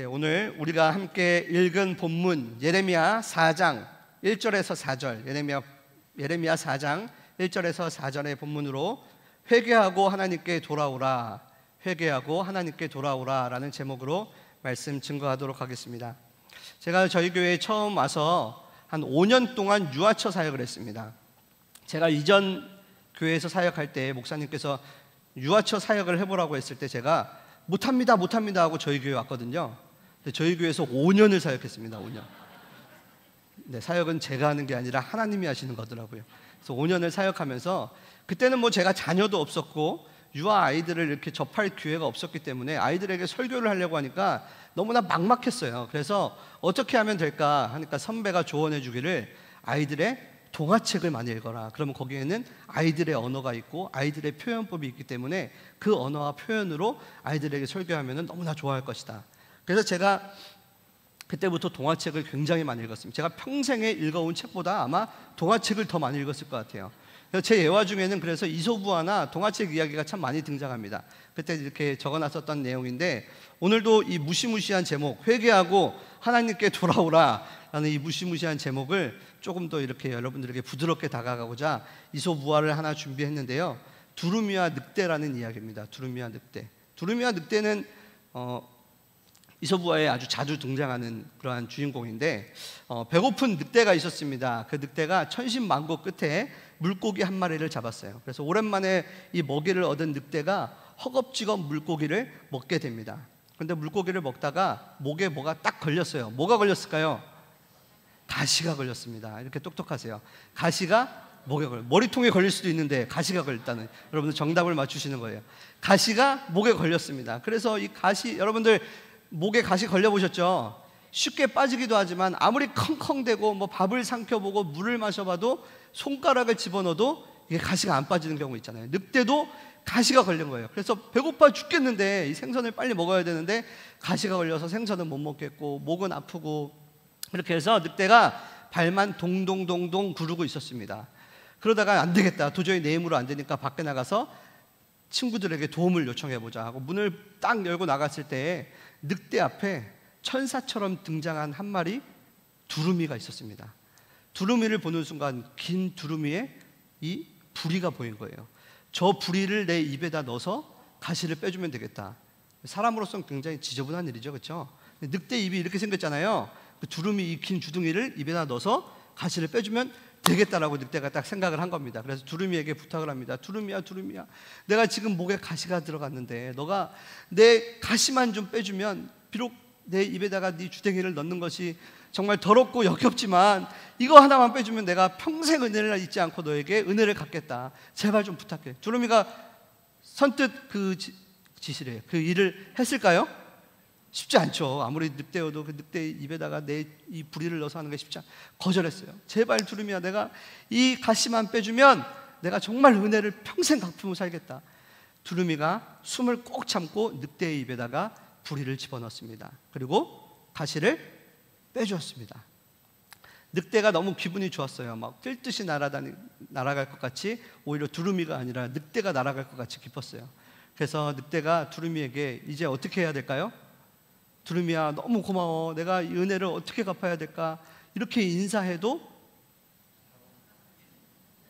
오늘 우리가 함께 읽은 본문 예레미야 4장 1절에서 4절, 예레미야 4장 1절에서 4절의 본문으로 회개하고 하나님께 돌아오라, 회개하고 하나님께 돌아오라 라는 제목으로 말씀 증거하도록 하겠습니다. 제가 저희 교회에 처음 와서 한 5년 동안 유아처 사역을 했습니다. 제가 이전 교회에서 사역할 때 목사님께서 유아처 사역을 해보라고 했을 때 제가 못합니다 하고 저희 교회 왔거든요. 저희 교회에서 5년을 사역했습니다. 5년. 네, 사역은 제가 하는 게 아니라 하나님이 하시는 거더라고요. 그래서 5년을 사역하면서 그때는 뭐 제가 자녀도 없었고 유아 아이들을 이렇게 접할 기회가 없었기 때문에 아이들에게 설교를 하려고 하니까 너무나 막막했어요. 그래서 어떻게 하면 될까 하니까 선배가 조언해 주기를 아이들의 동화책을 많이 읽어라. 그러면 거기에는 아이들의 언어가 있고 아이들의 표현법이 있기 때문에 그 언어와 표현으로 아이들에게 설교하면 너무나 좋아할 것이다. 그래서 제가 그때부터 동화책을 굉장히 많이 읽었습니다. 제가 평생에 읽어온 책보다 아마 동화책을 더 많이 읽었을 것 같아요. 제 예화 중에는 그래서 이솝우화나 동화책 이야기가 참 많이 등장합니다. 그때 이렇게 적어놨었던 내용인데 오늘도 이 무시무시한 제목, 회개하고 하나님께 돌아오라 라는 이 무시무시한 제목을 조금 더 이렇게 여러분들에게 부드럽게 다가가고자 이솝우화를 하나 준비했는데요. 두루미와 늑대라는 이야기입니다. 두루미와 늑대. 두루미와 늑대는 이솝우화에 아주 자주 등장하는 그러한 주인공인데 배고픈 늑대가 있었습니다. 그 늑대가 천신만고 끝에 물고기 한 마리를 잡았어요. 그래서 오랜만에 이 먹이를 얻은 늑대가 허겁지겁 물고기를 먹게 됩니다. 그런데 물고기를 먹다가 목에 뭐가 딱 걸렸어요. 뭐가 걸렸을까요? 가시가 걸렸습니다. 이렇게 똑똑하세요. 가시가 목에 머리통에 걸릴 수도 있는데 가시가 걸렸다는, 여러분들 정답을 맞추시는 거예요. 가시가 목에 걸렸습니다. 그래서 이 가시, 여러분들 목에 가시 걸려보셨죠? 쉽게 빠지기도 하지만 아무리 컹컹대고 뭐 밥을 삼켜보고 물을 마셔봐도 손가락을 집어넣어도 이게 가시가 안 빠지는 경우 있잖아요. 늑대도 가시가 걸린 거예요. 그래서 배고파 죽겠는데 이 생선을 빨리 먹어야 되는데 가시가 걸려서 생선은 못 먹겠고 목은 아프고, 이렇게 해서 늑대가 발만 동동동동 구르고 있었습니다. 그러다가 안 되겠다, 도저히 내 힘으로 안 되니까 밖에 나가서 친구들에게 도움을 요청해보자 하고 문을 딱 열고 나갔을 때 늑대 앞에 천사처럼 등장한 한 마리 두루미가 있었습니다. 두루미를 보는 순간 긴 두루미에 이 부리가 보인 거예요. 저 부리를 내 입에다 넣어서 가시를 빼주면 되겠다. 사람으로서는 굉장히 지저분한 일이죠, 그렇죠? 늑대 입이 이렇게 생겼잖아요. 그 두루미 이 긴 주둥이를 입에다 넣어서 가시를 빼주면 되겠다라고 늑대가 딱 생각을 한 겁니다. 그래서 두루미에게 부탁을 합니다. 두루미야, 내가 지금 목에 가시가 들어갔는데 너가 내 가시만 좀 빼주면, 비록 내 입에다가 네 주댕이를 넣는 것이 정말 더럽고 역겹지만 이거 하나만 빼주면 내가 평생 은혜를 잊지 않고 너에게 은혜를 갚겠다. 제발 좀 부탁해. 두루미가 선뜻 그 지시를, 그 일을 했을까요? 쉽지 않죠. 아무리 늑대여도 그 늑대 입에다가 내 이 부리를 넣어서 하는 게 쉽지 않죠. 거절했어요. 제발 두루미야, 내가 이 가시만 빼주면 내가 정말 은혜를 평생 갚으며 살겠다. 두루미가 숨을 꼭 참고 늑대의 입에다가 부리를 집어넣습니다. 그리고 가시를 빼주었습니다. 늑대가 너무 기분이 좋았어요. 막 뛸 듯이 날아갈 것 같이, 오히려 두루미가 아니라 늑대가 날아갈 것 같이 기뻤어요. 그래서 늑대가 두루미에게 이제 어떻게 해야 될까요? 두루미야, 너무 고마워. 내가 이 은혜를 어떻게 갚아야 될까? 이렇게 인사해도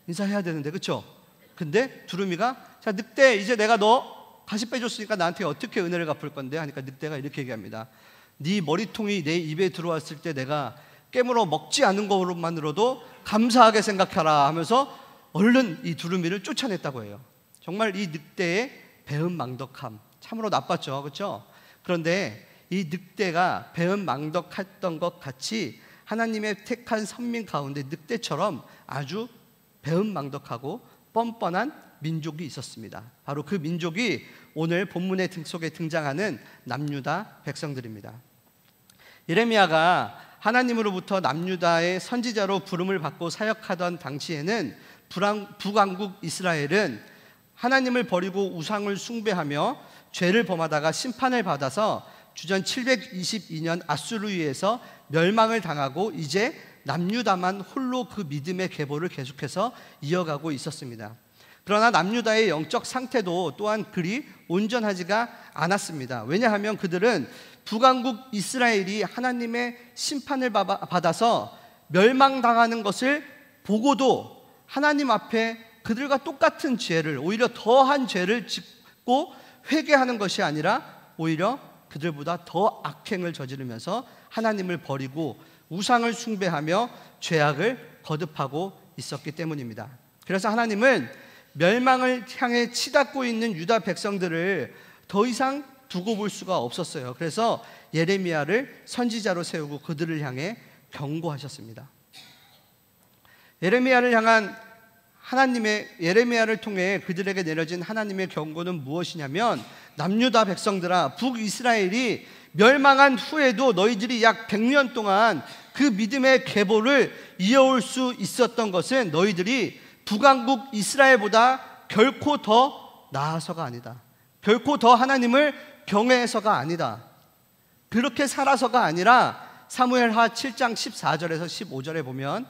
인사해야 되는데, 그렇죠? 근데 두루미가, 자 늑대, 이제 내가 너 가시 빼줬으니까 나한테 어떻게 은혜를 갚을 건데 하니까 늑대가 이렇게 얘기합니다. 네 머리통이 내 입에 들어왔을 때 내가 깨물어 먹지 않은 것만으로도 감사하게 생각하라 하면서 얼른 이 두루미를 쫓아냈다고 해요. 정말 이 늑대의 배은망덕함, 참으로 나빴죠, 그렇죠? 그런데 이 늑대가 배은망덕했던 것 같이 하나님의 택한 선민 가운데 늑대처럼 아주 배은망덕하고 뻔뻔한 민족이 있었습니다. 바로 그 민족이 오늘 본문의 속에 등장하는 남유다 백성들입니다. 예레미야가 하나님으로부터 남유다의 선지자로 부름을 받고 사역하던 당시에는 북왕국 이스라엘은 하나님을 버리고 우상을 숭배하며 죄를 범하다가 심판을 받아서 주전 722년 아수르에서 멸망을 당하고 이제 남유다만 홀로 그 믿음의 계보를 계속해서 이어가고 있었습니다. 그러나 남유다의 영적 상태도 또한 그리 온전하지가 않았습니다. 왜냐하면 그들은 북왕국 이스라엘이 하나님의 심판을 받아서 멸망당하는 것을 보고도 하나님 앞에 그들과 똑같은 죄를, 오히려 더한 죄를 짓고 회개하는 것이 아니라 오히려 그들보다 더 악행을 저지르면서 하나님을 버리고 우상을 숭배하며 죄악을 거듭하고 있었기 때문입니다. 그래서 하나님은 멸망을 향해 치닫고 있는 유다 백성들을 더 이상 두고 볼 수가 없었어요. 그래서 예레미야를 선지자로 세우고 그들을 향해 경고하셨습니다. 예레미야를 향한 예레미야를 통해 그들에게 내려진 하나님의 경고는 무엇이냐면, 남유다 백성들아, 북이스라엘이 멸망한 후에도 너희들이 약 100년 동안 그 믿음의 계보를 이어올 수 있었던 것은 너희들이 북왕국 이스라엘보다 결코 더 나아서가 아니다. 결코 더 하나님을 경외해서가 아니다. 그렇게 살아서가 아니라 사무엘하 7장 14절에서 15절에 보면,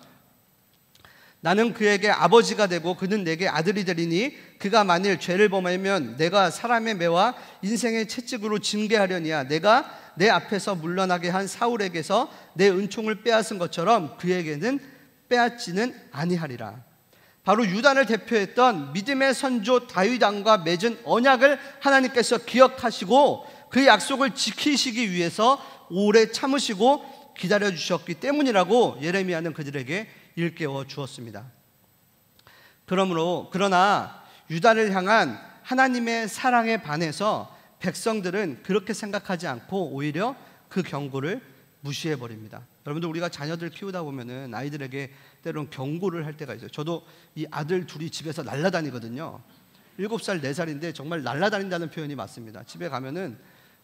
나는 그에게 아버지가 되고 그는 내게 아들이 되리니 그가 만일 죄를 범하면 내가 사람의 매와 인생의 채찍으로 징계하려니와 내가 내 앞에서 물러나게 한 사울에게서 내 은총을 빼앗은 것처럼 그에게는 빼앗지는 아니하리라. 바로 유다를 대표했던 믿음의 선조 다윗 왕과 맺은 언약을 하나님께서 기억하시고 그 약속을 지키시기 위해서 오래 참으시고 기다려주셨기 때문이라고 예레미야는 그들에게 일깨워 주었습니다. 그러나 유다를 향한 하나님의 사랑에 반해서 백성들은 그렇게 생각하지 않고 오히려 그 경고를 무시해버립니다. 여러분들, 우리가 자녀들 키우다 보면은 아이들에게 때론 경고를 할 때가 있어요. 저도 이 아들 둘이 집에서 날아다니거든요. 7살, 4살인데 정말 날아다닌다는 표현이 맞습니다. 집에 가면은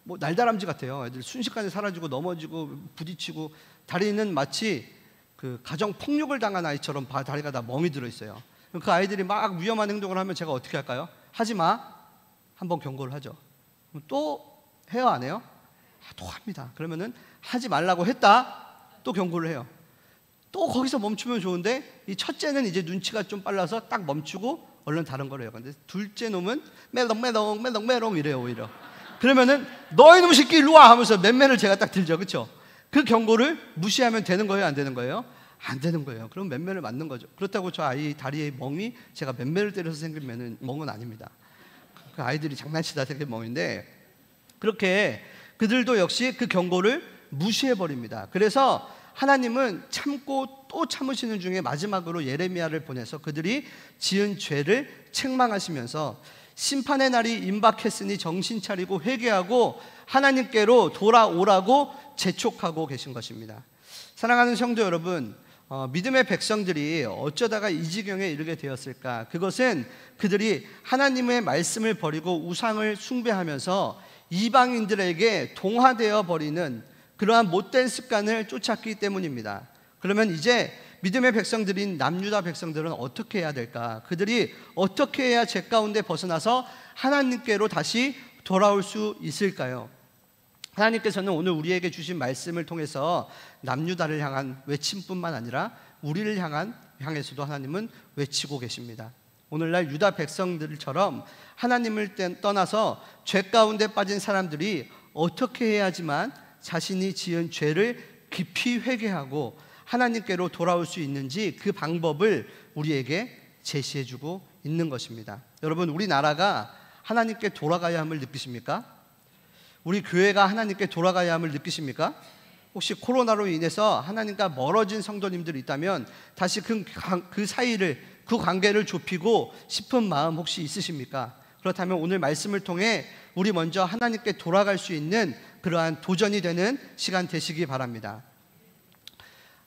뭐 날다람쥐 같아요. 애들 순식간에 사라지고 넘어지고 부딪히고, 다리는 마치 그 가정 폭력을 당한 아이처럼 다리가 다 멍이 들어 있어요. 그 아이들이 막 위험한 행동을 하면 제가 어떻게 할까요? 하지 마. 한번 경고를 하죠. 또 해요, 안 해요? 또 합니다. 그러면은 하지 말라고 했다. 또 경고를 해요. 또 거기서 멈추면 좋은데, 이 첫째는 이제 눈치가 좀 빨라서 딱 멈추고 얼른 다른 걸 해요. 근데 둘째 놈은 메롱 이래요, 오히려. 그러면은 너희 놈 새끼 일로 와 하면서 맨맨을 제가 딱 들죠. 그렇죠? 그 경고를 무시하면 되는 거예요, 안 되는 거예요? 안 되는 거예요. 그럼 맨맨을 맞는 거죠. 그렇다고 저 아이 다리에 멍이 제가 맨맨을 때려서 생긴 멍은 아닙니다. 그 아이들이 장난치다 생긴 멍인데, 그렇게 그들도 역시 그 경고를 무시해버립니다. 그래서 하나님은 참고 또 참으시는 중에 마지막으로 예레미야를 보내서 그들이 지은 죄를 책망하시면서 심판의 날이 임박했으니 정신 차리고 회개하고 하나님께로 돌아오라고 재촉하고 계신 것입니다. 사랑하는 성도 여러분, 믿음의 백성들이 어쩌다가 이 지경에 이르게 되었을까? 그것은 그들이 하나님의 말씀을 버리고 우상을 숭배하면서 이방인들에게 동화되어 버리는 그러한 못된 습관을 쫓았기 때문입니다. 그러면 이제 믿음의 백성들인 남유다 백성들은 어떻게 해야 될까? 그들이 어떻게 해야 죄 가운데 벗어나서 하나님께로 다시 돌아올 수 있을까요? 하나님께서는 오늘 우리에게 주신 말씀을 통해서 남유다를 향한 외침뿐만 아니라 우리를 향해서도 하나님은 외치고 계십니다. 오늘날 유다 백성들처럼 하나님을 떠나서 죄 가운데 빠진 사람들이 어떻게 해야지만 자신이 지은 죄를 깊이 회개하고 하나님께로 돌아올 수 있는지 그 방법을 우리에게 제시해주고 있는 것입니다. 여러분, 우리나라가 하나님께 돌아가야 함을 느끼십니까? 우리 교회가 하나님께 돌아가야 함을 느끼십니까? 혹시 코로나로 인해서 하나님과 멀어진 성도님들이 있다면 다시 그 사이를, 그 관계를 좁히고 싶은 마음 혹시 있으십니까? 그렇다면 오늘 말씀을 통해 우리 먼저 하나님께 돌아갈 수 있는 그러한 도전이 되는 시간 되시기 바랍니다.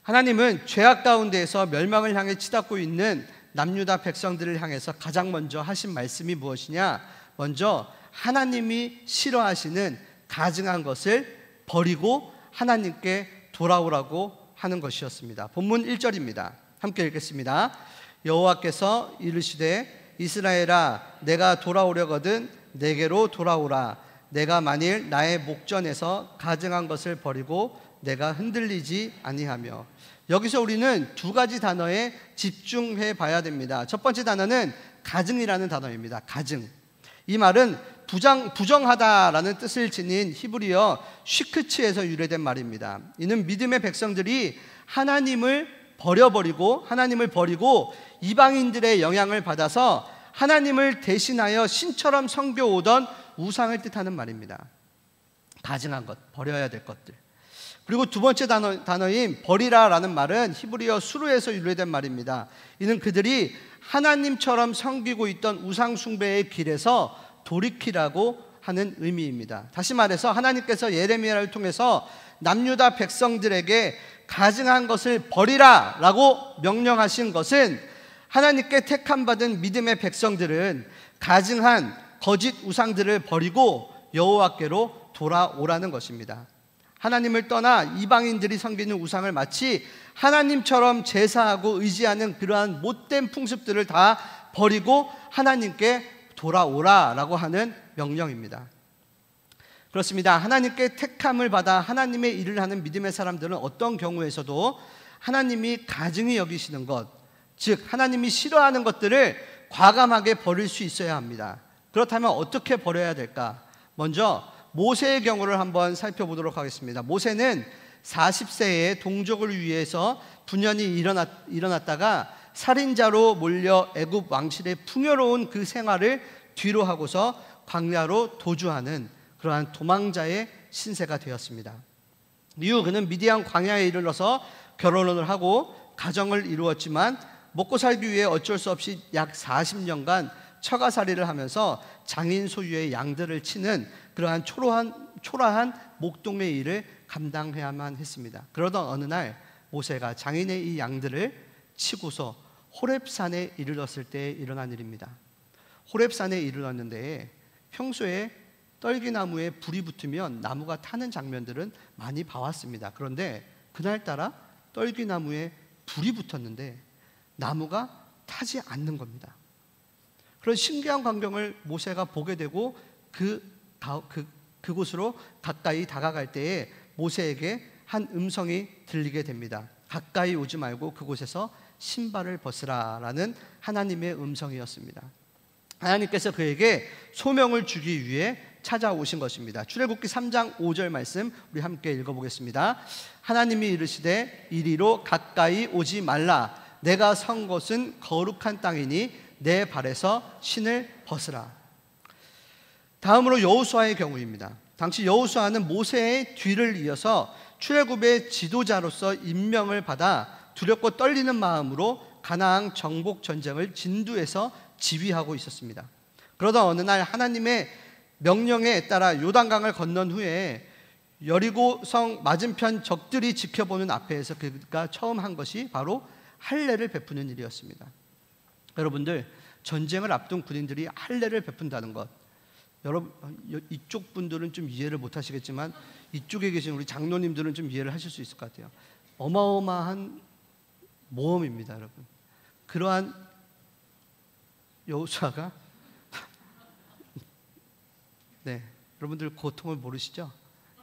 하나님은 죄악 가운데에서 멸망을 향해 치닫고 있는 남유다 백성들을 향해서 가장 먼저 하신 말씀이 무엇이냐? 먼저 하나님이 싫어하시는 가증한 것을 버리고 하나님께 돌아오라고 하는 것이었습니다. 본문 1절입니다. 함께 읽겠습니다. 여호와께서 이르시되 이스라엘아, 내가 돌아오려거든 내게로 돌아오라. 내가 만일 나의 목전에서 가증한 것을 버리고 내가 흔들리지 아니하며. 여기서 우리는 두 가지 단어에 집중해 봐야 됩니다. 첫 번째 단어는 가증이라는 단어입니다. 가증. 이 말은 부정하다라는 뜻을 지닌 히브리어 쉬크츠에서 유래된 말입니다. 이는 믿음의 백성들이 하나님을 버리고 이방인들의 영향을 받아서 하나님을 대신하여 신처럼 섬겨오던 우상을 뜻하는 말입니다. 가증한 것, 버려야 될 것들. 그리고 두 번째 단어인 버리라라는 말은 히브리어 수르에서 유래된 말입니다. 이는 그들이 하나님처럼 섬기고 있던 우상 숭배의 길에서 돌이키라고 하는 의미입니다. 다시 말해서 하나님께서 예레미야를 통해서 남유다 백성들에게 가증한 것을 버리라라고 명령하신 것은 하나님께 택함받은 믿음의 백성들은 가증한 거짓 우상들을 버리고 여호와께로 돌아오라는 것입니다. 하나님을 떠나 이방인들이 섬기는 우상을 마치 하나님처럼 제사하고 의지하는 그러한 못된 풍습들을 다 버리고 하나님께 돌아오라라고 하는 명령입니다. 그렇습니다. 하나님께 택함을 받아 하나님의 일을 하는 믿음의 사람들은 어떤 경우에서도 하나님이 가증히 여기시는 것, 즉 하나님이 싫어하는 것들을 과감하게 버릴 수 있어야 합니다. 그렇다면 어떻게 버려야 될까? 먼저 모세의 경우를 한번 살펴보도록 하겠습니다. 모세는 40세에 동족을 위해서 분연히 일어났다가 살인자로 몰려 애굽 왕실의 풍요로운 그 생활을 뒤로 하고서 광야로 도주하는 그러한 도망자의 신세가 되었습니다. 이후 그는 미디안 광야에 이르러서 결혼을 하고 가정을 이루었지만 먹고 살기 위해 어쩔 수 없이 약 40년간 처가살이를 하면서 장인 소유의 양들을 치는 그러한 초라한 목동의 일을 감당해야만 했습니다. 그러던 어느 날 모세가 장인의 이 양들을 치고서 호렙산에 이르렀을 때 일어난 일입니다. 호렙산에 이르렀는데 평소에 떨기나무에 불이 붙으면 나무가 타는 장면들은 많이 봐왔습니다. 그런데 그날따라 떨기나무에 불이 붙었는데 나무가 타지 않는 겁니다. 그런 신기한 광경을 모세가 보게 되고 그곳으로 가까이 다가갈 때에 모세에게 한 음성이 들리게 됩니다. 가까이 오지 말고 그곳에서 신발을 벗으라라는 하나님의 음성이었습니다. 하나님께서 그에게 소명을 주기 위해 찾아오신 것입니다. 출애굽기 3장 5절 말씀 우리 함께 읽어보겠습니다. 하나님이 이르시되 이리로 가까이 오지 말라. 내가 선 곳은 거룩한 땅이니 내 발에서 신을 벗으라. 다음으로 여호수아의 경우입니다. 당시 여호수아는 모세의 뒤를 이어서 출애굽의 지도자로서 임명을 받아 두렵고 떨리는 마음으로 가나안 정복 전쟁을 진두에서 지휘하고 있었습니다. 그러던 어느 날 하나님의 명령에 따라 요단강을 건넌 후에 여리고성 맞은편 적들이 지켜보는 앞에서 그가 처음 한 것이 바로 할례를 베푸는 일이었습니다. 여러분들, 전쟁을 앞둔 군인들이 할례를 베푼다는 것, 여러분 이쪽 분들은 좀 이해를 못 하시겠지만 이쪽에 계신 우리 장로님들은 좀 이해를 하실 수 있을 것 같아요. 어마어마한 모험입니다, 여러분. 그러한 여호수아가 네, 여러분들 고통을 모르시죠?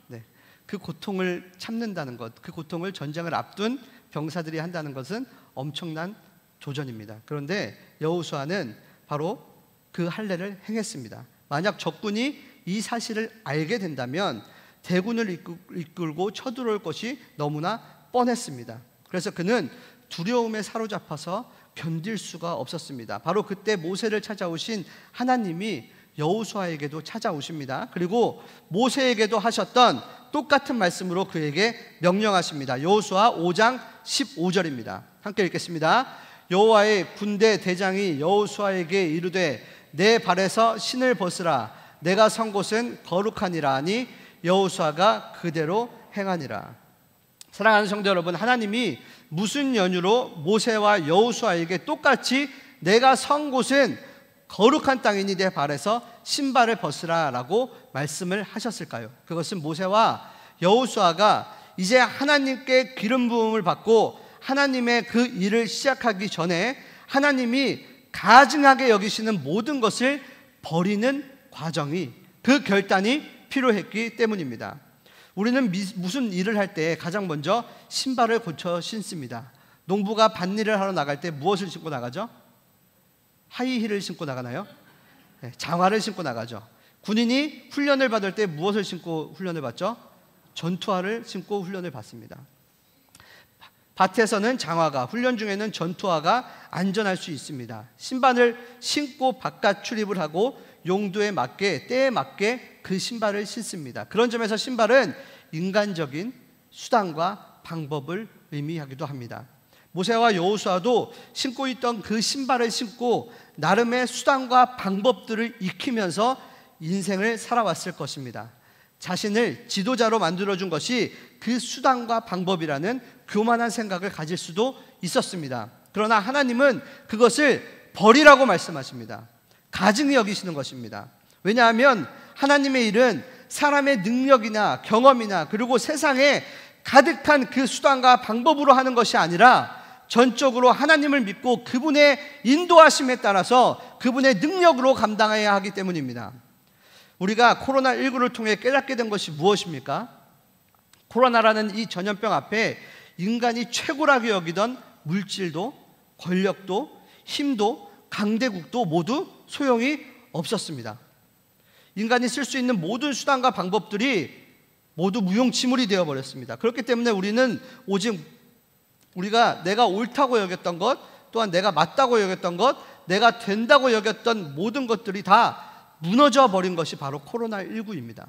네, 그 고통을 참는다는 것, 그 고통을 전쟁을 앞둔 병사들이 한다는 것은 엄청난 도전입니다. 그런데 여호수아는 바로 그 할례를 행했습니다. 만약 적군이 이 사실을 알게 된다면 대군을 이끌고 쳐들어올 것이 너무나 뻔했습니다. 그래서 그는 두려움에 사로잡혀서 견딜 수가 없었습니다. 바로 그때 모세를 찾아오신 하나님이 여호수아에게도 찾아오십니다. 그리고 모세에게도 하셨던 똑같은 말씀으로 그에게 명령하십니다. 여호수아 5장 15절입니다. 함께 읽겠습니다. 여호와의 군대 대장이 여호수아에게 이르되 내 발에서 신을 벗으라. 내가 선 곳은 거룩하니라 하니 여호수아가 그대로 행하니라. 사랑하는 성도 여러분, 하나님이 무슨 연유로 모세와 여호수아에게 똑같이 내가 선 곳은 거룩한 땅이니 내 발에서 신발을 벗으라 라고 말씀을 하셨을까요? 그것은 모세와 여호수아가 이제 하나님께 기름 부음을 받고 하나님의 그 일을 시작하기 전에 하나님이 가증하게 여기시는 모든 것을 버리는 과정이, 그 결단이 필요했기 때문입니다. 우리는 무슨 일을 할 때 가장 먼저 신발을 고쳐 신습니다. 농부가 밭일을 하러 나갈 때 무엇을 신고 나가죠? 하이힐을 신고 나가나요? 네, 장화를 신고 나가죠. 군인이 훈련을 받을 때 무엇을 신고 훈련을 받죠? 전투화를 신고 훈련을 받습니다. 밭에서는 장화가, 훈련 중에는 전투화가 안전할 수 있습니다. 신발을 신고 바깥 출입을 하고 용도에 맞게, 때에 맞게 그 신발을 신습니다. 그런 점에서 신발은 인간적인 수단과 방법을 의미하기도 합니다. 모세와 여호수아도 신고 있던 그 신발을 신고 나름의 수단과 방법들을 익히면서 인생을 살아왔을 것입니다. 자신을 지도자로 만들어준 것이 그 수단과 방법이라는 교만한 생각을 가질 수도 있었습니다. 그러나 하나님은 그것을 버리라고 말씀하십니다. 가증히 여기시는 것입니다. 왜냐하면 하나님의 일은 사람의 능력이나 경험이나 그리고 세상에 가득한 그 수단과 방법으로 하는 것이 아니라 전적으로 하나님을 믿고 그분의 인도하심에 따라서 그분의 능력으로 감당해야 하기 때문입니다. 우리가 코로나19를 통해 깨닫게 된 것이 무엇입니까? 코로나라는 이 전염병 앞에 인간이 최고라고 여기던 물질도 권력도 힘도 강대국도 모두 소용이 없었습니다. 인간이 쓸 수 있는 모든 수단과 방법들이 모두 무용지물이 되어버렸습니다. 그렇기 때문에 우리는 오직 우리가 내가 옳다고 여겼던 것, 또한 내가 맞다고 여겼던 것, 내가 된다고 여겼던 모든 것들이 다 무너져 버린 것이 바로 코로나19입니다.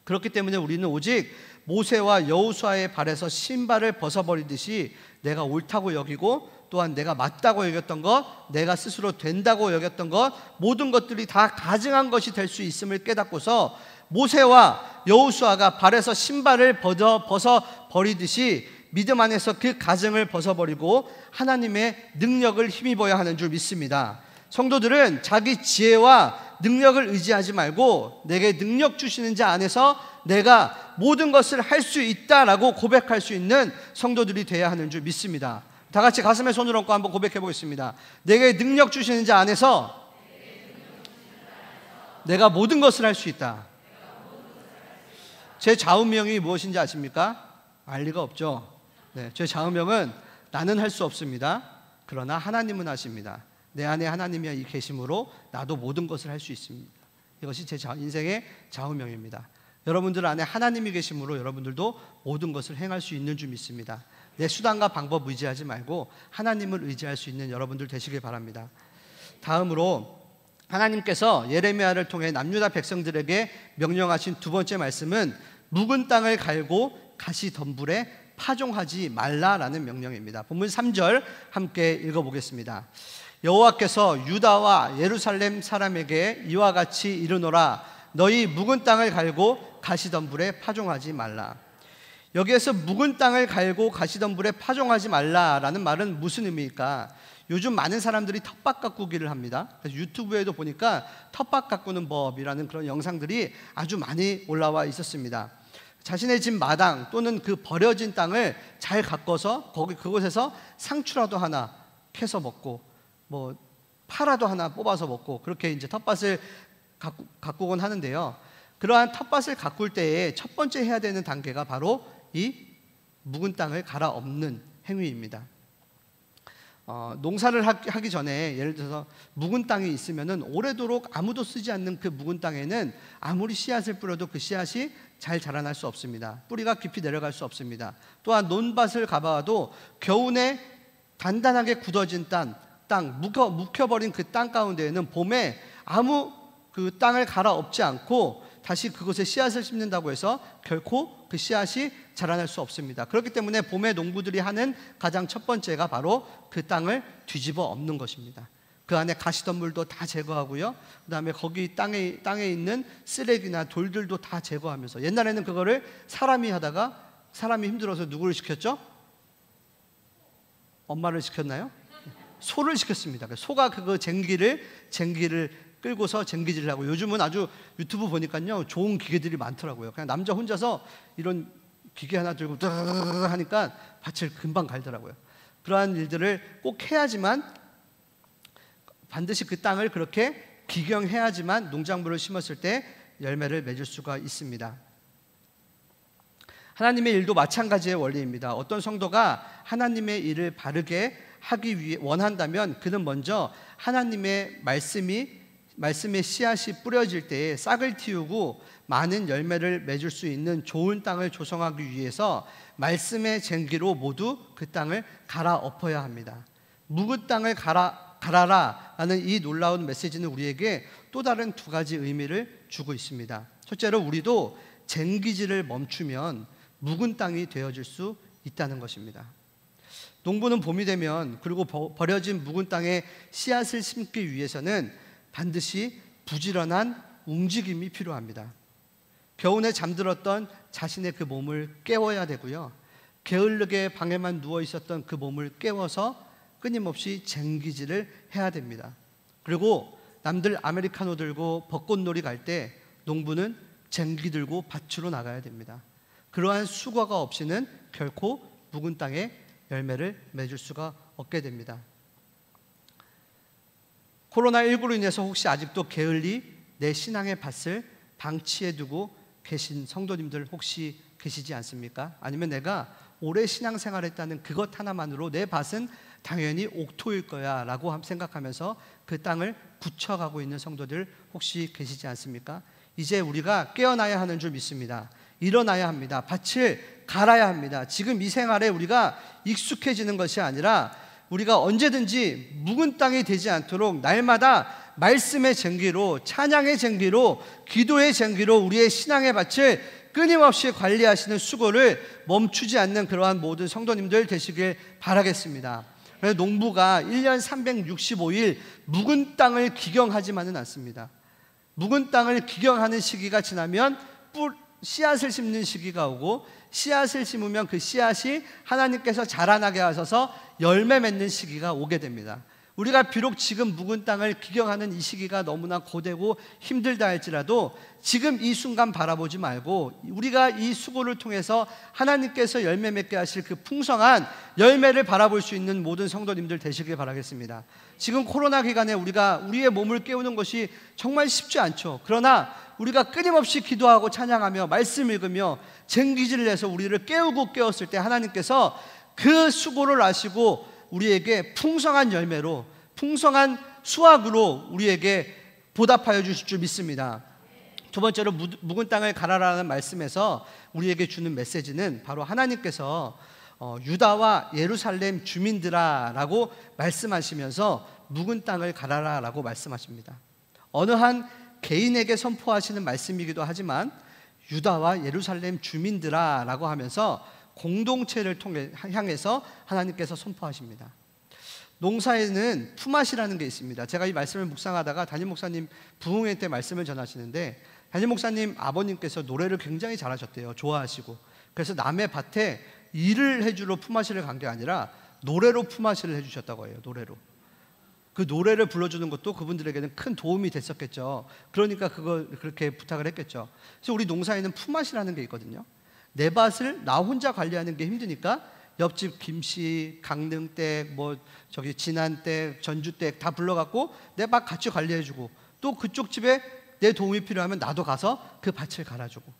그렇기 때문에 우리는 오직 모세와 여호수아의 발에서 신발을 벗어버리듯이 내가 옳다고 여기고 또한 내가 맞다고 여겼던 것, 내가 스스로 된다고 여겼던 것, 모든 것들이 다 가증한 것이 될 수 있음을 깨닫고서 모세와 여호수아가 발에서 신발을 벗어버리듯이 믿음 안에서 그 가증을 벗어버리고 하나님의 능력을 힘입어야 하는 줄 믿습니다. 성도들은 자기 지혜와 능력을 의지하지 말고 내게 능력 주시는 자 안에서 내가 모든 것을 할 수 있다라고 고백할 수 있는 성도들이 되어야 하는 줄 믿습니다. 다 같이 가슴에 손을 얹고 한번 고백해 보겠습니다. 내게 능력 주시는 자 안에서 내가 모든 것을 할 수 있다. 제 좌우명이 무엇인지 아십니까? 알 리가 없죠. 네, 제 좌우명은 나는 할 수 없습니다. 그러나 하나님은 하십니다. 내 안에 하나님이 계심으로 나도 모든 것을 할 수 있습니다. 이것이 제 인생의 좌우명입니다. 여러분들 안에 하나님이 계심으로 여러분들도 모든 것을 행할 수 있는 줄 믿습니다. 내 수단과 방법 의지하지 말고 하나님을 의지할 수 있는 여러분들 되시길 바랍니다. 다음으로 하나님께서 예레미야를 통해 남유다 백성들에게 명령하신 두 번째 말씀은 묵은 땅을 갈고 가시덤불에 파종하지 말라라는 명령입니다. 본문 3절 함께 읽어보겠습니다. 여호와께서 유다와 예루살렘 사람에게 이와 같이 이르노라. 너희 묵은 땅을 갈고 가시덤불에 파종하지 말라. 여기에서 묵은 땅을 갈고 가시덤불에 파종하지 말라라는 말은 무슨 의미일까? 요즘 많은 사람들이 텃밭 가꾸기를 합니다. 그래서 유튜브에도 보니까 텃밭 가꾸는 법이라는 그런 영상들이 아주 많이 올라와 있었습니다. 자신의 집 마당 또는 그 버려진 땅을 잘 가꿔서 그곳에서 상추라도 하나 캐서 먹고 뭐 파라도 하나 뽑아서 먹고 그렇게 이제 텃밭을 가꾸곤 하는데요. 그러한 텃밭을 가꿀 때에 첫 번째 해야 되는 단계가 바로 이 묵은 땅을 갈아엎는 행위입니다. 농사를 하기 전에 예를 들어서 묵은 땅이 있으면은 오래도록 아무도 쓰지 않는 그 묵은 땅에는 아무리 씨앗을 뿌려도 그 씨앗이 잘 자라날 수 없습니다. 뿌리가 깊이 내려갈 수 없습니다. 또한 논밭을 가봐도 겨우내 단단하게 굳어진 땅 묵혀버린 그 땅 가운데에는 봄에 아무 그 땅을 갈아엎지 않고 다시 그곳에 씨앗을 심는다고 해서 결코 그 씨앗이 자라날 수 없습니다. 그렇기 때문에 봄에 농부들이 하는 가장 첫 번째가 바로 그 땅을 뒤집어 엎는 것입니다. 그 안에 가시덤불도 다 제거하고요. 그 다음에 거기 땅에 있는 쓰레기나 돌들도 다 제거하면서, 옛날에는 그거를 사람이 하다가 사람이 힘들어서 누구를 시켰죠? 엄마를 시켰나요? 소를 시켰습니다. 소가 그거 쟁기를 끌고서 쟁기질을 하고, 요즘은 아주 유튜브 보니까요 좋은 기계들이 많더라고요. 그냥 남자 혼자서 이런 기계 하나 들고 하니까 밭을 금방 갈더라고요. 그러한 일들을 꼭 해야지만, 반드시 그 땅을 그렇게 기경해야지만 농작물을 심었을 때 열매를 맺을 수가 있습니다. 하나님의 일도 마찬가지의 원리입니다. 어떤 성도가 하나님의 일을 바르게 하기 위해 원한다면 그는 먼저 하나님의 말씀이 말씀의 씨앗이 뿌려질 때에 싹을 틔우고 많은 열매를 맺을 수 있는 좋은 땅을 조성하기 위해서 말씀의 쟁기로 모두 그 땅을 갈아엎어야 합니다. 묵은 땅을 갈아라 라는 이 놀라운 메시지는 우리에게 또 다른 두 가지 의미를 주고 있습니다. 첫째로 우리도 쟁기질을 멈추면 묵은 땅이 되어질 수 있다는 것입니다. 농부는 봄이 되면 그리고 버려진 묵은 땅에 씨앗을 심기 위해서는 반드시 부지런한 움직임이 필요합니다. 겨우내 잠들었던 자신의 그 몸을 깨워야 되고요. 게을르게 방에만 누워 있었던 그 몸을 깨워서 끊임없이 쟁기질을 해야 됩니다. 그리고 남들 아메리카노 들고 벚꽃놀이 갈 때 농부는 쟁기 들고 밭으로 나가야 됩니다. 그러한 수고가 없이는 결코 묵은 땅에 열매를 맺을 수가 없게 됩니다. 코로나19로 인해서 혹시 아직도 게을리 내 신앙의 밭을 방치해 두고 계신 성도님들 혹시 계시지 않습니까? 아니면 내가 오래 신앙생활했다는 그것 하나만으로 내 밭은 당연히 옥토일 거야 라고 생각하면서 그 땅을 굳혀가고 있는 성도들 혹시 계시지 않습니까? 이제 우리가 깨어나야 하는 줄 믿습니다. 일어나야 합니다. 밭을 갈아야 합니다. 지금 이 생활에 우리가 익숙해지는 것이 아니라 우리가 언제든지 묵은 땅이 되지 않도록 날마다 말씀의 쟁기로, 찬양의 쟁기로, 기도의 쟁기로 우리의 신앙의 밭을 끊임없이 관리하시는 수고를 멈추지 않는 그러한 모든 성도님들 되시길 바라겠습니다. 그래서 농부가 1년 365일 묵은 땅을 기경하지만은 않습니다. 묵은 땅을 기경하는 시기가 지나면 씨앗을 심는 시기가 오고, 씨앗을 심으면 그 씨앗이 하나님께서 자라나게 하셔서 열매 맺는 시기가 오게 됩니다. 우리가 비록 지금 묵은 땅을 기경하는 이 시기가 너무나 고되고 힘들다 할지라도 지금 이 순간 바라보지 말고 우리가 이 수고를 통해서 하나님께서 열매 맺게 하실 그 풍성한 열매를 바라볼 수 있는 모든 성도님들 되시길 바라겠습니다. 지금 코로나 기간에 우리가 우리의 몸을 깨우는 것이 정말 쉽지 않죠. 그러나 우리가 끊임없이 기도하고 찬양하며 말씀 읽으며 쟁기질을 해서 우리를 깨우고 깨웠을 때 하나님께서 그 수고를 아시고 우리에게 풍성한 열매로, 풍성한 수확으로 우리에게 보답하여 주실 줄 믿습니다. 두 번째로 묵은 땅을 갈아라는 말씀에서 우리에게 주는 메시지는 바로 하나님께서 유다와 예루살렘 주민들아 라고 말씀하시면서 묵은 땅을 갈아라 라고 말씀하십니다. 어느 한 개인에게 선포하시는 말씀이기도 하지만 유다와 예루살렘 주민들아 라고 하면서 공동체를 향해서 하나님께서 선포하십니다. 농사에는 품앗이라는 게 있습니다. 제가 이 말씀을 묵상하다가 담임 목사님 부흥회 때 말씀을 전하시는데 담임 목사님 아버님께서 노래를 굉장히 잘하셨대요. 좋아하시고. 그래서 남의 밭에 일을 해주러 품앗이를 간 게 아니라 노래로 품앗이를 해주셨다고 해요. 노래로. 그 노래를 불러주는 것도 그분들에게는 큰 도움이 됐었겠죠. 그러니까 그걸 그렇게 부탁을 했겠죠. 그래서 우리 농사에는 품앗이라는 게 있거든요. 내 밭을 나 혼자 관리하는 게 힘드니까 옆집 김씨, 강릉댁, 진안댁, 전주댁 다 불러갖고 내 밭 같이 관리해주고 또 그쪽 집에 내 도움이 필요하면 나도 가서 그 밭을 갈아주고.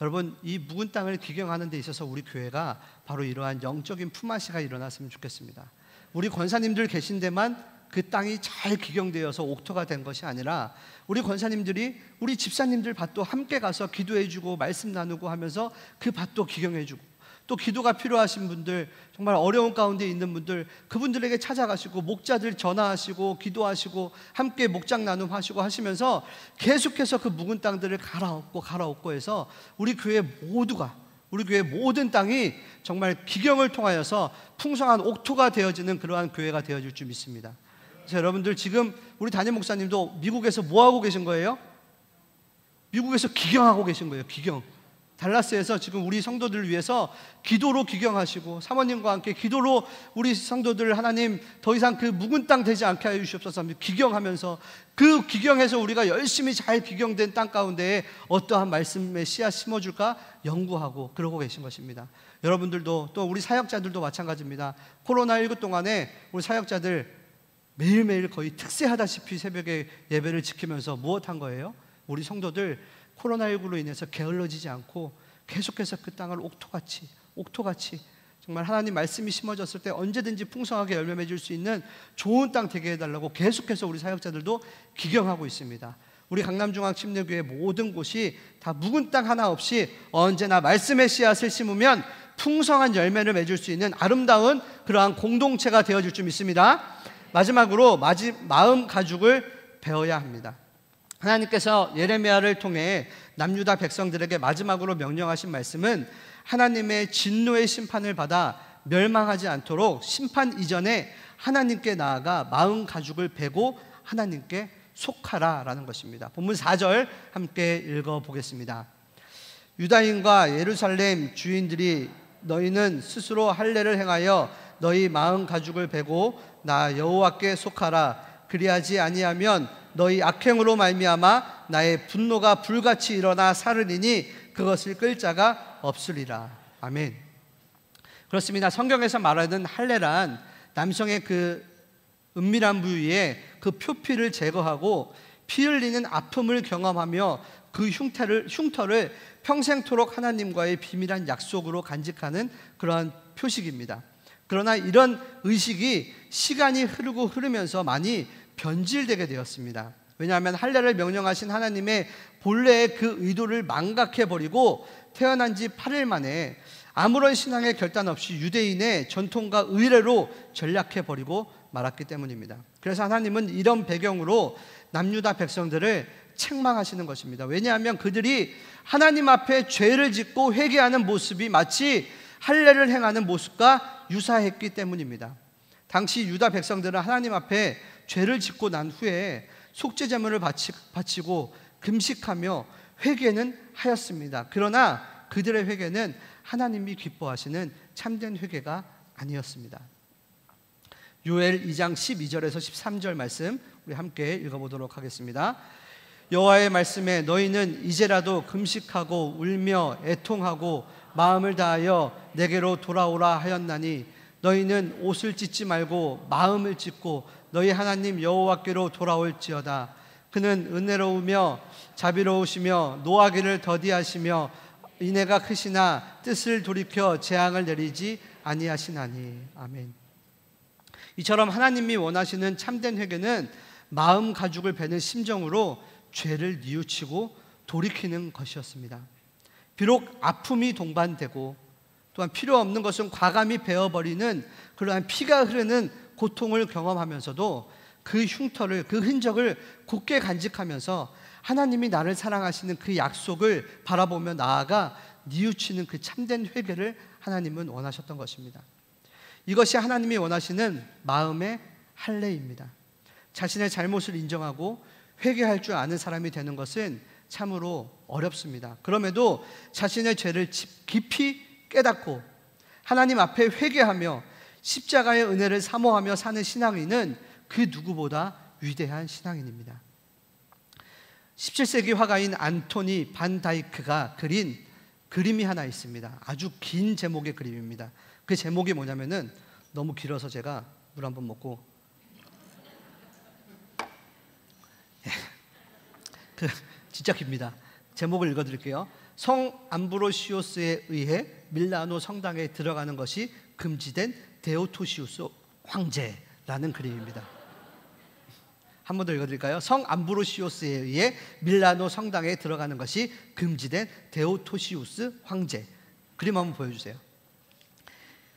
여러분, 이 묵은 땅을 기경하는 데 있어서 우리 교회가 바로 이러한 영적인 품앗이가 일어났으면 좋겠습니다. 우리 권사님들 계신 데만 그 땅이 잘 기경되어서 옥토가 된 것이 아니라 우리 권사님들이 우리 집사님들 밭도 함께 가서 기도해주고 말씀 나누고 하면서 그 밭도 기경해주고, 또 기도가 필요하신 분들, 정말 어려운 가운데 있는 분들, 그분들에게 찾아가시고 목자들 전화하시고 기도하시고 함께 목장 나눔하시고 하시면서 계속해서 그 묵은 땅들을 갈아엎고 해서 우리 교회 모든 땅이 정말 기경을 통하여서 풍성한 옥토가 되어지는 그러한 교회가 되어질 줄 믿습니다. 그래서 여러분들 지금 우리 담임 목사님도 미국에서 뭐 하고 계신 거예요? 미국에서 기경하고 계신 거예요. 기경. 달라스에서 지금 우리 성도들을 위해서 기도로 기경하시고 사모님과 함께 기도로 우리 성도들 하나님 더 이상 그 묵은 땅 되지 않게 하여 주시옵소서 기경하면서 그 기경해서 우리가 열심히 잘 기경된 땅 가운데에 어떠한 말씀의 씨앗 심어줄까 연구하고 그러고 계신 것입니다. 여러분들도 또 우리 사역자들도 마찬가지입니다. 코로나19 동안에 우리 사역자들 매일매일 거의 특세하다시피 새벽에 예배를 지키면서 무엇한 거예요? 우리 성도들 코로나19로 인해서 게을러지지 않고 계속해서 그 땅을 옥토같이 정말 하나님 말씀이 심어졌을 때 언제든지 풍성하게 열매 맺을 수 있는 좋은 땅 되게 해달라고 계속해서 우리 사역자들도 기경하고 있습니다. 우리 강남중앙침례교회 모든 곳이 다 묵은 땅 하나 없이 언제나 말씀의 씨앗을 심으면 풍성한 열매를 맺을 수 있는 아름다운 그러한 공동체가 되어질 줄 믿습니다. 마지막으로 마음 가죽을 배워야 합니다. 하나님께서 예레미야를 통해 남유다 백성들에게 마지막으로 명령하신 말씀은 하나님의 진노의 심판을 받아 멸망하지 않도록 심판 이전에 하나님께 나아가 마음 가죽을 베고 하나님께 속하라 라는 것입니다. 본문 4절 함께 읽어보겠습니다. 유다인과 예루살렘 주인들이 너희는 스스로 할례를 행하여 너희 마음 가죽을 베고 나 여호와께 속하라. 그리하지 아니하면 너희 악행으로 말미암아 나의 분노가 불같이 일어나 사르리니 그것을 끌 자가 없으리라. 아멘. 그렇습니다. 성경에서 말하는 할례란 남성의 그 은밀한 부위에 그 표피를 제거하고 피 흘리는 아픔을 경험하며 그 흉터를 평생토록 하나님과의 비밀한 약속으로 간직하는 그러한 표식입니다. 그러나 이런 의식이 시간이 흐르면서 많이 변질되게 되었습니다. 왜냐하면 할례를 명령하신 하나님의 본래의 그 의도를 망각해버리고 태어난 지 8일 만에 아무런 신앙의 결단 없이 유대인의 전통과 의례로 전락해버리고 말았기 때문입니다. 그래서 하나님은 이런 배경으로 남유다 백성들을 책망하시는 것입니다. 왜냐하면 그들이 하나님 앞에 죄를 짓고 회개하는 모습이 마치 할례를 행하는 모습과 유사했기 때문입니다. 당시 유다 백성들은 하나님 앞에 죄를 짓고 난 후에 속죄제물을 바치고 금식하며 회개는 하였습니다. 그러나 그들의 회개는 하나님이 기뻐하시는 참된 회개가 아니었습니다. 요엘 2장 12절에서 13절 말씀 우리 함께 읽어보도록 하겠습니다. 여호와의 말씀에 너희는 이제라도 금식하고 울며 애통하고 마음을 다하여 내게로 돌아오라 하였나니 너희는 옷을 찢지 말고 마음을 찢고 너희 하나님 여호와께로 돌아올지어다. 그는 은혜로우며 자비로우시며 노하기를 더디하시며 인애가 크시나 뜻을 돌이켜 재앙을 내리지 아니하시나니. 아멘. 이처럼 하나님이 원하시는 참된 회개는 마음 가죽을 베는 심정으로 죄를 뉘우치고 돌이키는 것이었습니다. 비록 아픔이 동반되고 또한 필요 없는 것은 과감히 베어버리는 그러한 피가 흐르는 고통을 경험하면서도 그 흉터를, 그 흔적을 굳게 간직하면서 하나님이 나를 사랑하시는 그 약속을 바라보며 나아가 뉘우치는 그 참된 회개를 하나님은 원하셨던 것입니다. 이것이 하나님이 원하시는 마음의 할례입니다. 자신의 잘못을 인정하고 회개할 줄 아는 사람이 되는 것은 참으로 어렵습니다. 그럼에도 자신의 죄를 깊이 깨닫고 하나님 앞에 회개하며 십자가의 은혜를 사모하며 사는 신앙인은 그 누구보다 위대한 신앙인입니다. 17세기 화가인 안토니 반 다이크가 그린 그림이 하나 있습니다. 아주 긴 제목의 그림입니다. 그 제목이 뭐냐면은, 너무 길어서 제가 물 한번 먹고 진짜 깁니다. 제목을 읽어드릴게요. 성 암브로시오스에 의해 밀라노 성당에 들어가는 것이 금지된 데오토시우스 황제라는 그림입니다. 한 번 더 읽어드릴까요? 성 암브로시오스에 의해 밀라노 성당에 들어가는 것이 금지된 데오토시우스 황제. 그림 한번 보여주세요.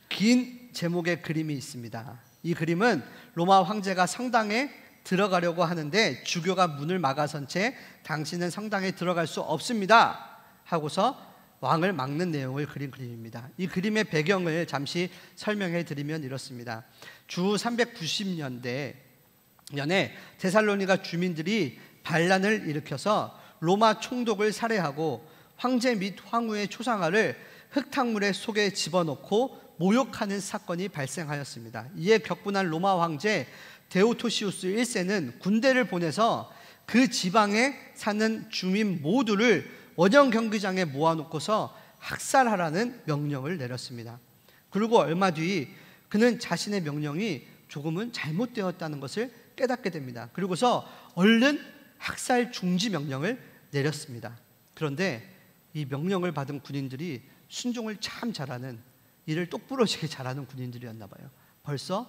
긴 제목의 그림이 있습니다. 이 그림은 로마 황제가 성당에 들어가려고 하는데 주교가 문을 막아선 채 당신은 성당에 들어갈 수 없습니다 하고서 왕을 막는 내용을 그린 그림입니다. 이 그림의 배경을 잠시 설명해 드리면 이렇습니다. 주 390년대 년에 데살로니가 주민들이 반란을 일으켜서 로마 총독을 살해하고 황제 및 황후의 초상화를 흙탕물에 속에 집어넣고 모욕하는 사건이 발생하였습니다. 이에 격분한 로마 황제 데오토시우스 1세는 군대를 보내서 그 지방에 사는 주민 모두를 원형 경기장에 모아놓고서 학살하라는 명령을 내렸습니다. 그리고 얼마 뒤 그는 자신의 명령이 조금은 잘못되었다는 것을 깨닫게 됩니다. 그리고서 얼른 학살 중지 명령을 내렸습니다. 그런데 이 명령을 받은 군인들이 순종을 참 잘하는 일을 똑부러지게 잘하는 군인들이었나 봐요. 벌써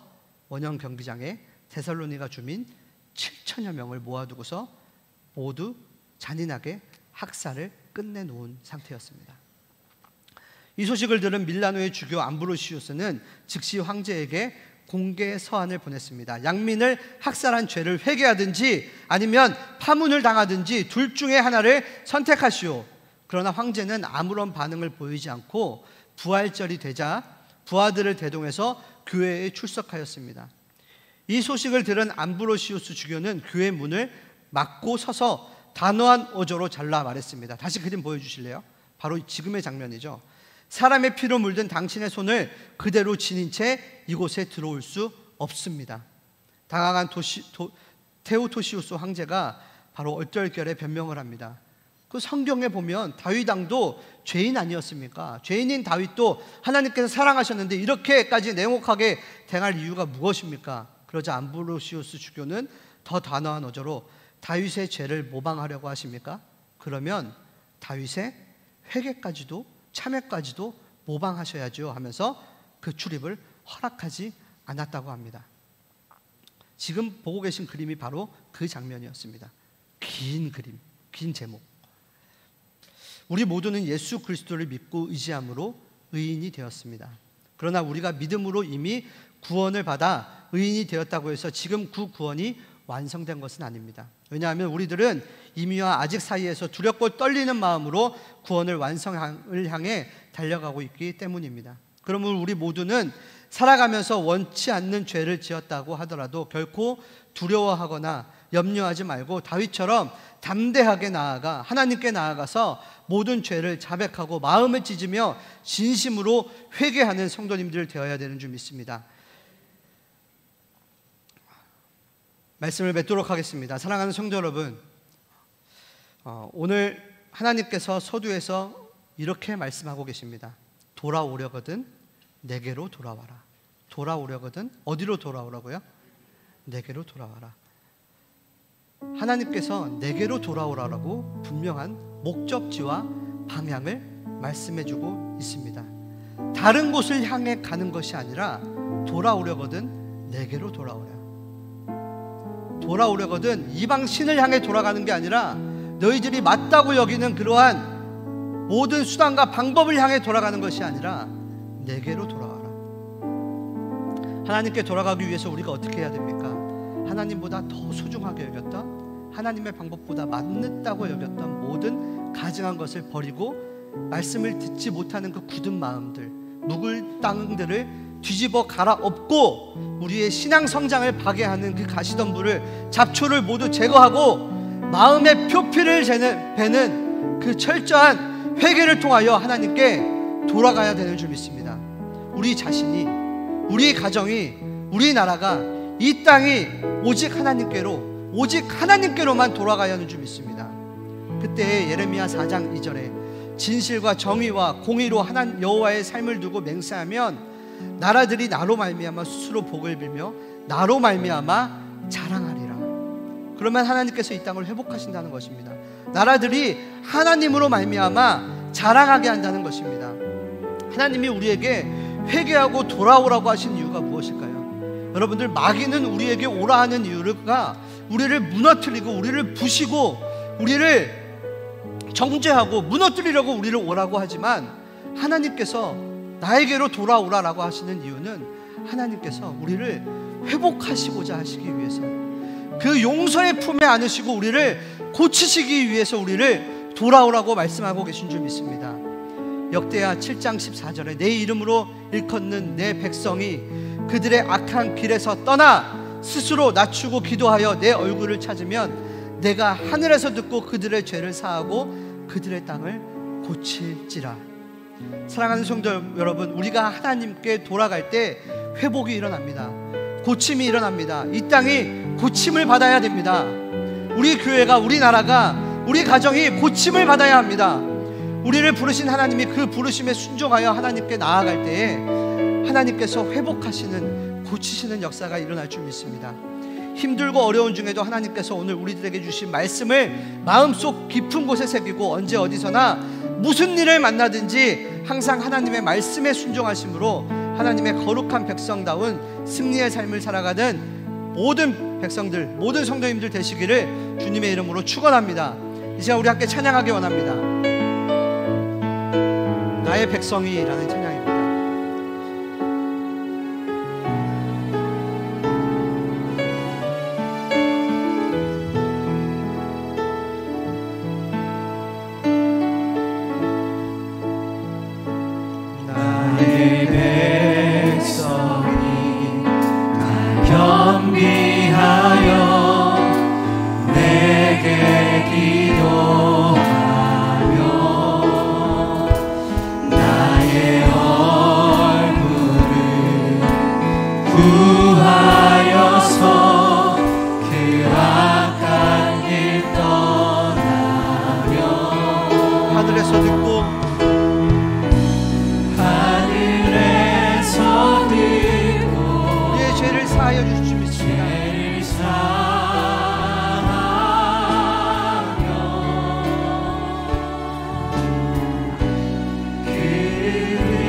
원형 경기장에 데살로니가 주민 7천여 명을 모아두고서 모두 잔인하게 학살을 끝내놓은 상태였습니다. 이 소식을 들은 밀라노의 주교 암브로시우스는 즉시 황제에게 공개 서한을 보냈습니다. 양민을 학살한 죄를 회개하든지 아니면 파문을 당하든지 둘 중에 하나를 선택하시오. 그러나 황제는 아무런 반응을 보이지 않고 부활절이 되자 부하들을 대동해서 교회에 출석하였습니다. 이 소식을 들은 암브로시우스 주교는 교회 문을 막고 서서 단호한 어조로 잘라 말했습니다. 다시 그림 보여주실래요? 바로 지금의 장면이죠. 사람의 피로 물든 당신의 손을 그대로 지닌 채 이곳에 들어올 수 없습니다. 당황한 테오토시우스 황제가 바로 얼떨결에 변명을 합니다. 그 성경에 보면 다윗 왕도 죄인 아니었습니까? 죄인인 다윗도 하나님께서 사랑하셨는데 이렇게까지 냉혹하게 대할 이유가 무엇입니까? 그러자 암브로시우스 주교는 더 단호한 어조로 다윗의 죄를 모방하려고 하십니까? 그러면 다윗의 회개까지도 참회까지도 모방하셔야죠 하면서 그 출입을 허락하지 않았다고 합니다. 지금 보고 계신 그림이 바로 그 장면이었습니다. 긴 그림, 긴 제목. 우리 모두는 예수 그리스도를 믿고 의지함으로 의인이 되었습니다. 그러나 우리가 믿음으로 이미 구원을 받아 의인이 되었다고 해서 지금 그 구원이 완성된 것은 아닙니다. 왜냐하면 우리들은 이미와 아직 사이에서 두렵고 떨리는 마음으로 구원을 완성을 향해 달려가고 있기 때문입니다. 그러므로 우리 모두는 살아가면서 원치 않는 죄를 지었다고 하더라도 결코 두려워하거나 염려하지 말고 다윗처럼 담대하게 나아가 하나님께 나아가서 모든 죄를 자백하고 마음을 찢으며 진심으로 회개하는 성도님들 되어야 되는 줄 믿습니다. 말씀을 맺도록 하겠습니다. 사랑하는 성도 여러분, 오늘 하나님께서 서두에서 이렇게 말씀하고 계십니다. 돌아오려거든 내게로 돌아와라. 돌아오려거든 어디로 돌아오라고요? 내게로 돌아와라. 하나님께서 내게로 돌아오라고 분명한 목적지와 방향을 말씀해주고 있습니다. 다른 곳을 향해 가는 것이 아니라 돌아오려거든 내게로 돌아오라. 돌아오려거든 이방 신을 향해 돌아가는 게 아니라 너희들이 맞다고 여기는 그러한 모든 수단과 방법을 향해 돌아가는 것이 아니라 내게로 돌아와라. 하나님께 돌아가기 위해서 우리가 어떻게 해야 됩니까? 하나님보다 더 소중하게 여겼던, 하나님의 방법보다 맞는다고 여겼던 모든 가증한 것을 버리고 말씀을 듣지 못하는 그 굳은 마음들, 묵을 땅들을 뒤집어 갈아엎고 우리의 신앙 성장을 파괴하는 그 가시덤불을, 잡초를 모두 제거하고 마음의 표피를 베는 그 철저한 회개를 통하여 하나님께 돌아가야 되는 줄 믿습니다. 우리 자신이, 우리 가정이, 우리 나라가, 이 땅이 오직 하나님께로만 돌아가야 하는 줄 믿습니다. 그때 예레미야 4장 2절에 진실과 정의와 공의로 하나님 여호와의 삶을 두고 맹세하면 나라들이 나로 말미암아 스스로 복을 빌며 나로 말미암아 자랑하리라. 그러면 하나님께서 이 땅을 회복하신다는 것입니다. 나라들이 하나님으로 말미암아 자랑하게 한다는 것입니다. 하나님이 우리에게 회개하고 돌아오라고 하신 이유가 무엇일까요? 여러분들, 마귀는 우리에게 오라 하는 이유가 우리를 무너뜨리고 우리를 부시고 우리를 정죄하고 무너뜨리려고 우리를 오라고 하지만, 하나님께서 나에게로 돌아오라라고 하시는 이유는 하나님께서 우리를 회복하시고자 하시기 위해서, 그 용서의 품에 안으시고 우리를 고치시기 위해서 우리를 돌아오라고 말씀하고 계신 줄 믿습니다. 역대하 7장 14절에 내 이름으로 일컫는 내 백성이 그들의 악한 길에서 떠나 스스로 낮추고 기도하여 내 얼굴을 찾으면 내가 하늘에서 듣고 그들의 죄를 사하고 그들의 땅을 고칠지라. 사랑하는 성도 여러분, 우리가 하나님께 돌아갈 때 회복이 일어납니다. 고침이 일어납니다. 이 땅이 고침을 받아야 됩니다. 우리 교회가, 우리 나라가, 우리 가정이 고침을 받아야 합니다. 우리를 부르신 하나님이 그 부르심에 순종하여 하나님께 나아갈 때에 하나님께서 회복하시는, 고치시는 역사가 일어날 줄 믿습니다. 힘들고 어려운 중에도 하나님께서 오늘 우리들에게 주신 말씀을 마음속 깊은 곳에 새기고 언제 어디서나 무슨 일을 만나든지 항상 하나님의 말씀에 순종하심으로 하나님의 거룩한 백성다운 승리의 삶을 살아가는 모든 백성들, 모든 성도님들 되시기를 주님의 이름으로 축원합니다. 이 시간 우리 함께 찬양하기 원합니다. 나의 백성이라는 찬양입니다. 나의 백성이 다 겸비하여 내게 기도하며 나의 얼굴을 구하여서 그 악한 길 떠나며 하늘에서 듣고 우리의 죄를 사하여 주실 줄 믿습니다.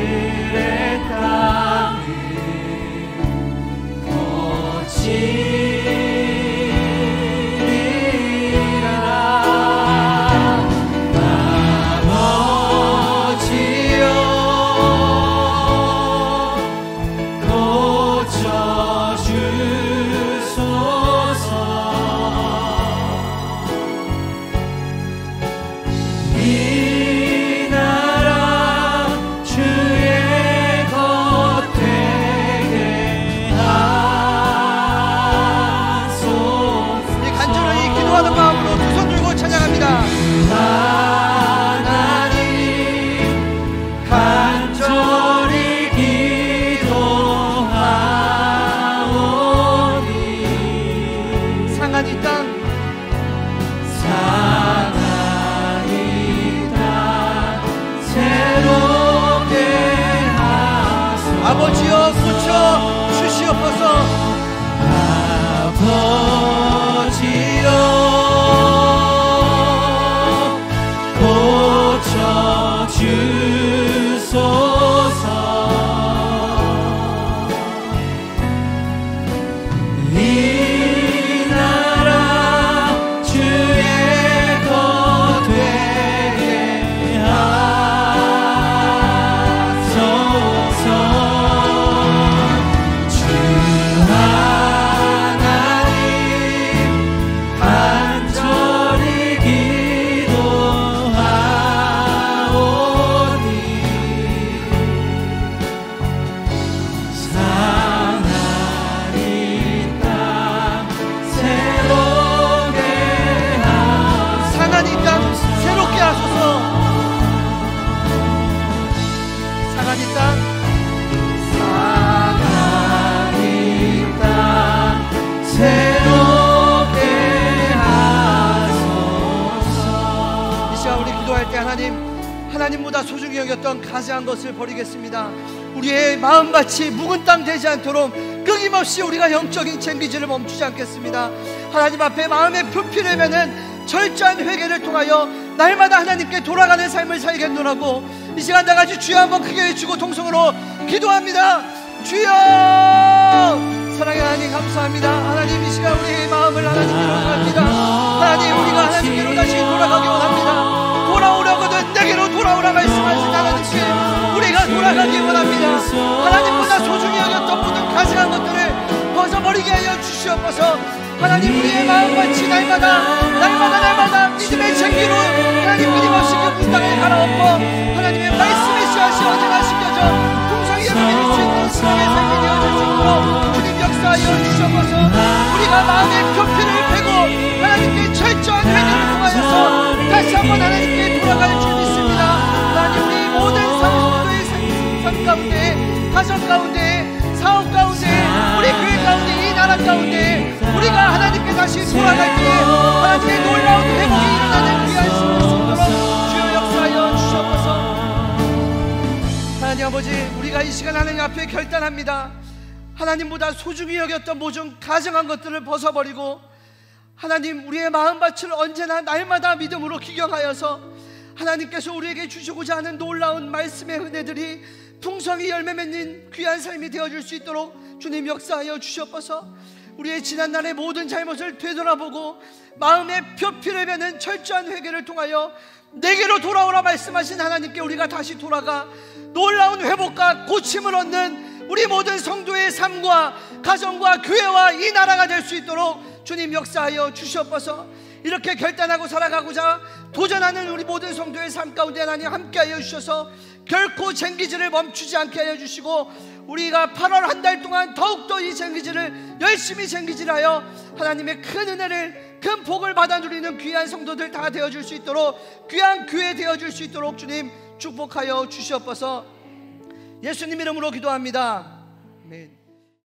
그들의 땅을 고치리라. 아버지여 고쳐주소서. 이 나라 주의 것 되게 하소서. 이 간절히 기도하는 마음으로 두 손 들고 찬양합니다. 하나님 간절히 기도하오니 상한 이 땅 상한 이 땅 새롭게 하소서. 아버지여 고쳐 주시옵소서. 아버지여 고쳐 주소서. 이 나라 주의 것 되게 하소서. 주 하나님 간절히 기도하오니 상한 이 땅 새롭게 상한 이 땅 새롭게 하소서. 상한 이 땅 상한 이 땅 새롭게 하소서. 이 시간 우리 기도할 때 하나님보다 소중히 여겼던 가장 것을 버리겠습니다. 우리의 마음밭이 묵은 땅 되지 않도록 끊임없이 우리가 영적인 쟁기질을 멈추지 않겠습니다. 하나님 앞에 마음의 표피를 매는 철저한 회개를 통하여 날마다 하나님께 돌아가는 삶을 살겠노라고 이 시간 다같이 주여 한번 크게 외치고 동성으로 기도합니다. 주여! 사랑의 하나님 감사합니다. 하나님 이 시간 우리의 마음을 하나님께로 갑니다. 하나님 우리가 하나님께로 다시 돌아가기 원합니다. 돌아오려거든 내게로 돌아오라 말씀하신 하나님께 우리가 돌아가기 원합니다. 하나님보다 소중히 여겼던 모든 가증한 것들을 벗어버리게 하여 주시옵소서. 하나님 우리의 마음같이 날마다 믿음의 쟁기로 하나님 끊임없이 그 땅을 갈아엎어 하나님의 말씀의 씨앗이 언제나 심겨져 풍성하게 누릴 수 있는 신앙의 삶이 되어질 수 있도록 주님 역사하여 주시옵소서. 우리가 마음의 표피를 베고 하나님께 철저한 회개를 통하여서 다시 한번 하나님께 돌아갈 줄 믿습니다. 하나님 우리 모든 성도의 삶 가운데, 가정 가운데, 사업 가운데, 우리 교회 가운데, 이 나라 가운데 우리가 하나님께 다시 돌아갈 때 하나님의 놀라운 회복이 일어나는 귀한 시간 있도록 주여 역사하여 주시옵소서. 하나님 아버지 우리가 이 시간 하나님 앞에 결단합니다. 하나님보다 소중히 여겼던 모든 가증한 것들을 벗어버리고 하나님 우리의 마음밭을 언제나 날마다 믿음으로 기경하여서 하나님께서 우리에게 주시고자 하는 놀라운 말씀의 은혜들이 풍성히 열매 맺는 귀한 삶이 되어줄 수 있도록 주님 역사하여 주시옵소서. 우리의 지난날의 모든 잘못을 되돌아보고 마음의 표피를 베는 철저한 회개를 통하여 내게로 돌아오라 말씀하신 하나님께 우리가 다시 돌아가 놀라운 회복과 고침을 얻는 우리 모든 성도의 삶과 가정과 교회와 이 나라가 될 수 있도록 주님 역사하여 주시옵소서. 이렇게 결단하고 살아가고자 도전하는 우리 모든 성도의 삶 가운데 하나님 함께하여 주셔서 결코 쟁기질을 멈추지 않게 하여 주시고, 우리가 8월 한 달 동안 더욱더 이 쟁기질을 열심히 쟁기질하여 하나님의 큰 은혜를, 큰 복을 받아 누리는 귀한 성도들 다 되어줄 수 있도록, 귀한 교회 되어줄 수 있도록 주님 축복하여 주시옵소서. 예수님 이름으로 기도합니다. 아멘.